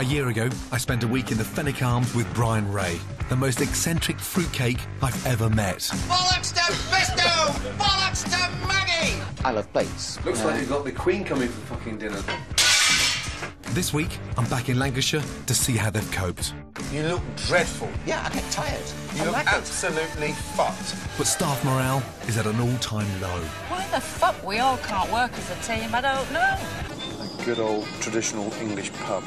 A year ago, I spent a week in the Fenwick Arms with Brian Ray, the most eccentric fruitcake I've ever met. Bollocks to Bisto! Bollocks to Maggie! I love plates. Looks like you've got the Queen coming for fucking dinner. This week, I'm back in Lancashire to see how they've coped. You look dreadful. Yeah, I get tired. You look absolutely fucked. But staff morale is at an all-time low. Why the fuck we all can't work as a team, I don't know. A good old traditional English pub.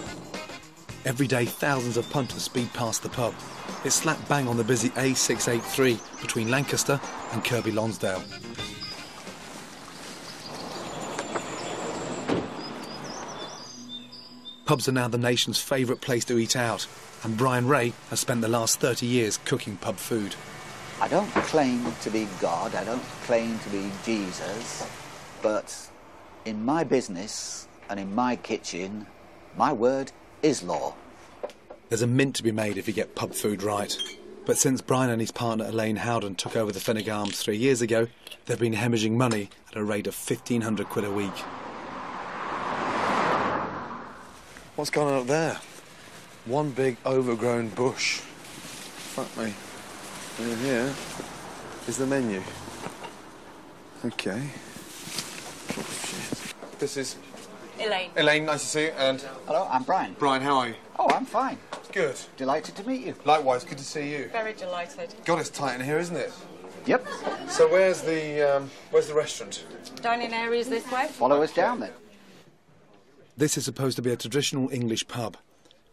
Every day, thousands of punters speed past the pub. It's slap bang on the busy A683 between Lancaster and Kirkby Lonsdale. Pubs are now the nation's favourite place to eat out, and Brian Ray has spent the last 30 years cooking pub food. I don't claim to be God, I don't claim to be Jesus, but in my business and in my kitchen, my word is law. There's a mint to be made if you get pub food right. But since Brian and his partner Elaine Howden took over the Fenwick Arms 3 years ago, they've been hemorrhaging money at a rate of 1,500 quid a week. What's going on up there? One big overgrown bush. Fuck me. And in here is the menu. Okay. Oh, shit. This is... Elaine. Elaine, nice to see you. And... Hello, I'm Brian. Brian, how are you? Oh, I'm fine. Good. Delighted to meet you. Likewise, good to see you. Very delighted. God, it's tight in here, isn't it? Yep. So where's the restaurant? Dining areas this way? Follow us down then. This is supposed to be a traditional English pub,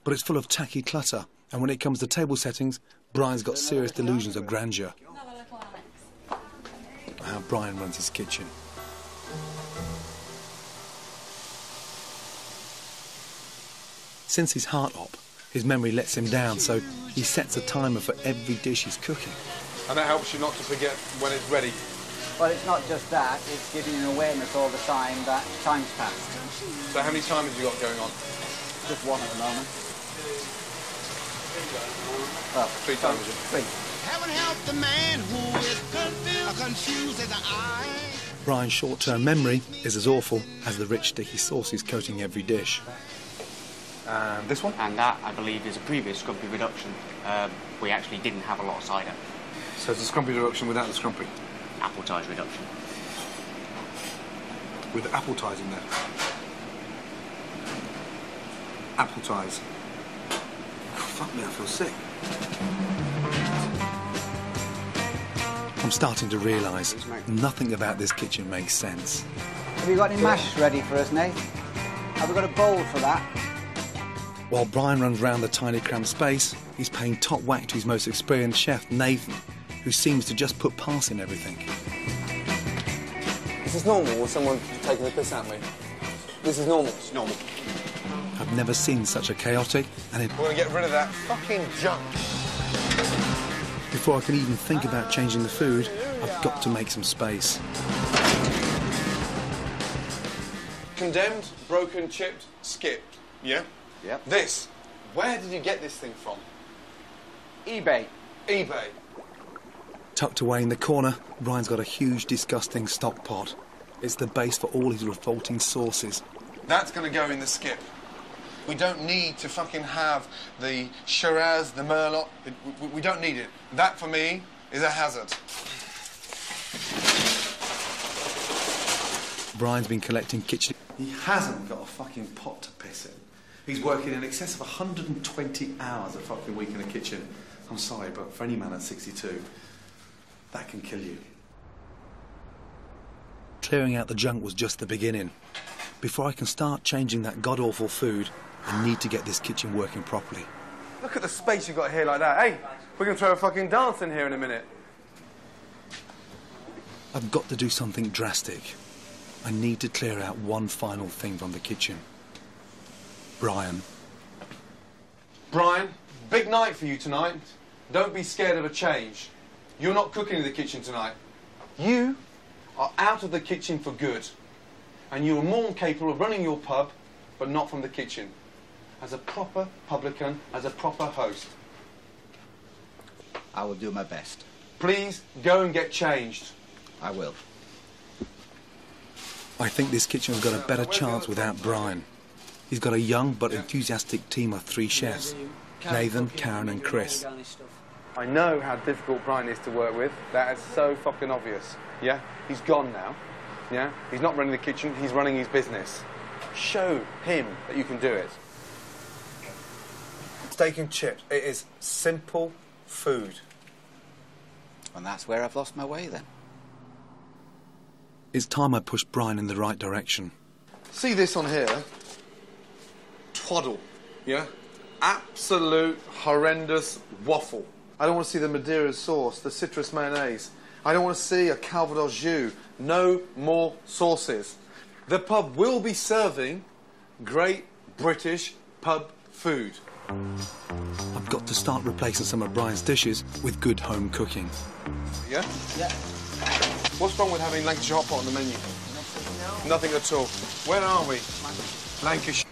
but it's full of tacky clutter, and when it comes to table settings, Brian's got serious delusions of grandeur. How Brian runs his kitchen. Since he's heart op, his memory lets him down, so he sets a timer for every dish he's cooking. And that helps you not to forget when it's ready. Well, it's not just that, it's giving you an awareness all the time that time's passed. So how many timers have you got going on? Just one at the moment. Well, 3 timers. 3. Heaven help the man who is confused as I. Brian's short-term memory is as awful as the rich sticky sauces coating every dish. And this one? And that, I believe, is a previous scrumpy reduction. We actually didn't have a lot of cider. So it's a scrumpy reduction without the scrumpy? Appetizer reduction. With apple ties in there. Apple ties. Oh, fuck me, I feel sick. I'm starting to realise nothing about this kitchen makes sense. Have you got any mash ready for us, Nate? Have we got a bowl for that? While Brian runs round the tiny cramped space, he's paying top whack to his most experienced chef, Nathan, who seems to just put pass in everything. Is this normal with someone taking the piss at me? This is normal? It's normal. I've never seen such a chaotic and We're going to get rid of that fucking junk. before I can even think about changing the food, I've got to make some space. Condemned, broken, chipped, skipped. Yeah? Yep. This. Where did you get this thing from? eBay. eBay. Tucked away in the corner, Brian's got a huge, disgusting stock pot. It's the base for all his revolting sauces. That's going to go in the skip. We don't need to fucking have the Shiraz, the Merlot. We don't need it. That, for me, is a hazard. Brian's been collecting kitchen... He hasn't got a fucking pot to piss in. He's working in excess of 120 hours a fucking week in the kitchen. I'm sorry, but for any man at 62, that can kill you. Clearing out the junk was just the beginning. Before I can start changing that god-awful food, I need to get this kitchen working properly. Look at the space you've got here like that. Hey, we're going to throw a fucking dance in here in a minute. I've got to do something drastic. I need to clear out one final thing from the kitchen. Brian. Brian, big night for you tonight. Don't be scared of a change. You're not cooking in the kitchen tonight. You are out of the kitchen for good. And you are more than capable of running your pub, but not from the kitchen. As a proper publican, as a proper host. I will do my best. Please go and get changed. I will. I think this kitchen's got a better chance without Brian. He's got a young but enthusiastic team of 3 chefs, Nathan, Karen and Chris. I know how difficult Brian is to work with. That is so fucking obvious. Yeah? He's gone now. Yeah? He's not running the kitchen, he's running his business. Show him that you can do it. Steak and chips. It is simple food. And that's where I've lost my way then. It's time I pushed Brian in the right direction. See this on here? Twaddle. Yeah? Absolute horrendous waffle. I don't want to see the Madeira sauce, the citrus mayonnaise. I don't want to see a Calvados jus. No more sauces. The pub will be serving great British pub food. I've got to start replacing some of Brian's dishes with good home cooking. Yeah? Yeah. What's wrong with having Lancashire hot pot on the menu? Nothing at all. Where are we? Lancashire.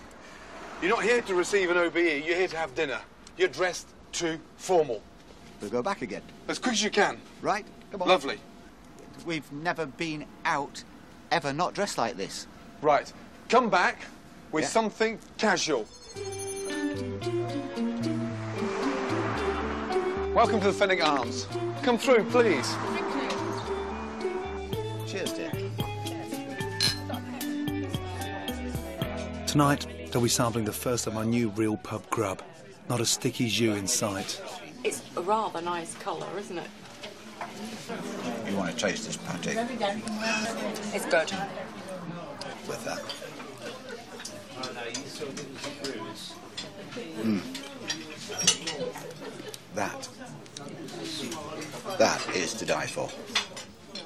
You're not here to receive an OBE, you're here to have dinner. You're dressed too formal. We'll go back again. As quick as you can. Right? Come on. Lovely. We've never been out ever not dressed like this. Right. Come back with something casual. Welcome to the Fenwick Arms. Come through, please. Cheers, dear. Tonight, they'll be sampling the first of my new real pub grub. Not a sticky jus in sight. It's a rather nice colour, isn't it? You want to taste this patty? It's good. With that. That is to die for.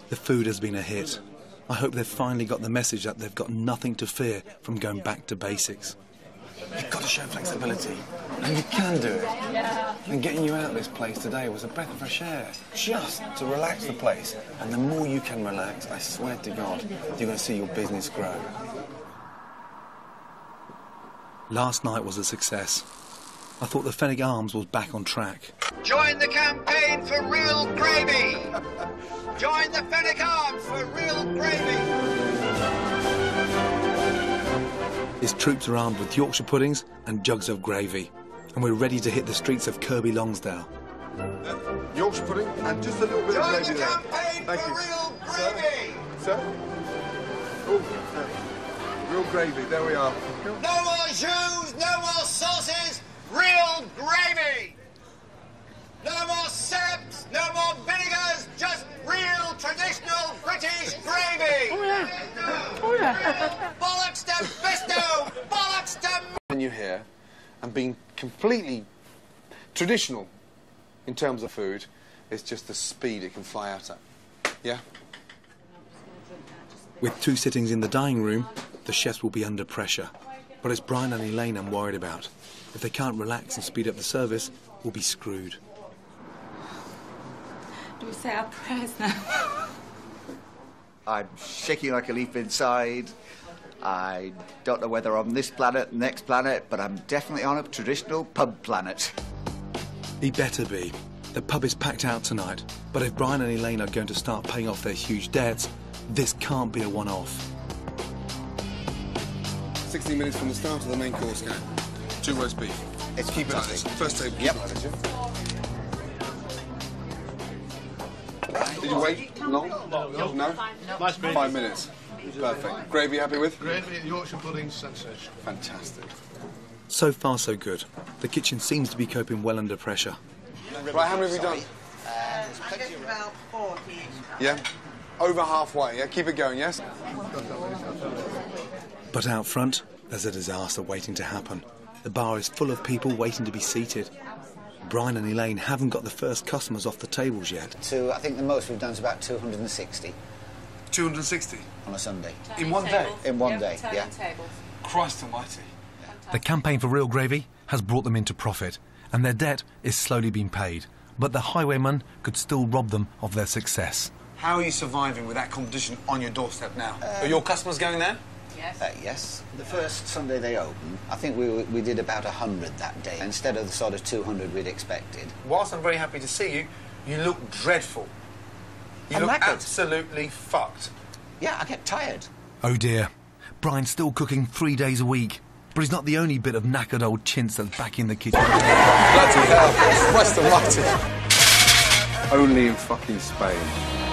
The food has been a hit. I hope they've finally got the message that they've got nothing to fear from going back to basics. You've got to show flexibility. And you can do it. And getting you out of this place today was a breath of fresh air. Just to relax the place. And the more you can relax, I swear to God, you're going to see your business grow. Last night was a success. I thought the Fenwick Arms was back on track. Join the campaign for real gravy. Join the Fenwick Arms for real gravy. His troops are armed with Yorkshire puddings and jugs of gravy. And we're ready to hit the streets of Kirby Longsdale. Yorkshire pudding and just a little bit of Join gravy the there. campaign Thank for you. real gravy. Sir? Oh, real gravy, there we are. No more jus, no more sauces, real gravy. No more syrups, no more vinegars, just real traditional British gravy. Oh, yeah. Oh, yeah. Bollocks to Bisto, bollocks to... Menu here and being completely traditional in terms of food, it's just the speed it can fly out at. Yeah? With 2 sittings in the dining room, the chefs will be under pressure. But it's Brian and Elaine I'm worried about. If they can't relax and speed up the service, we'll be screwed. Do we say our prayers now? I'm shaking like a leaf inside. I don't know whether I'm on this planet, next planet, but I'm definitely on a traditional pub planet. He better be. The pub is packed out tonight, but if Brian and Elaine are going to start paying off their huge debts, this can't be a one-off. 60 minutes from the start of the main course, Kat. 2 roast beef. It's Keep it like fantastic. this. First table. Yep. Keep it like this, yeah? Did you wait long? No? 5 minutes. Perfect. Gravy happy with? Gravy and Yorkshire pudding, sensation. Fantastic. So far, so good. The kitchen seems to be coping well under pressure. Right, how many have we done? About 40. Yeah? Over halfway, yeah? Keep it going, yes? But out front, there's a disaster waiting to happen. The bar is full of people waiting to be seated. Brian and Elaine haven't got the first customers off the tables yet. I think the most we've done is about 260 260? on a Sunday. In one day? In one day, yeah. Christ almighty. The campaign for real gravy has brought them into profit, and their debt is slowly being paid. But the highwayman could still rob them of their success. How are you surviving with that competition on your doorstep now? Are your customers going there? Yes. Yes. The first Sunday they opened, I think we did about 100 that day, instead of the sort of 200 we'd expected. Whilst I'm very happy to see you, you look dreadful. You I'm look knackered. absolutely fucked. Yeah, I get tired. Oh dear. Brian's still cooking 3 days a week. But he's not the only bit of knackered old chintz that's back in the kitchen. Bloody hell, Western Lighting. Only in fucking Spain.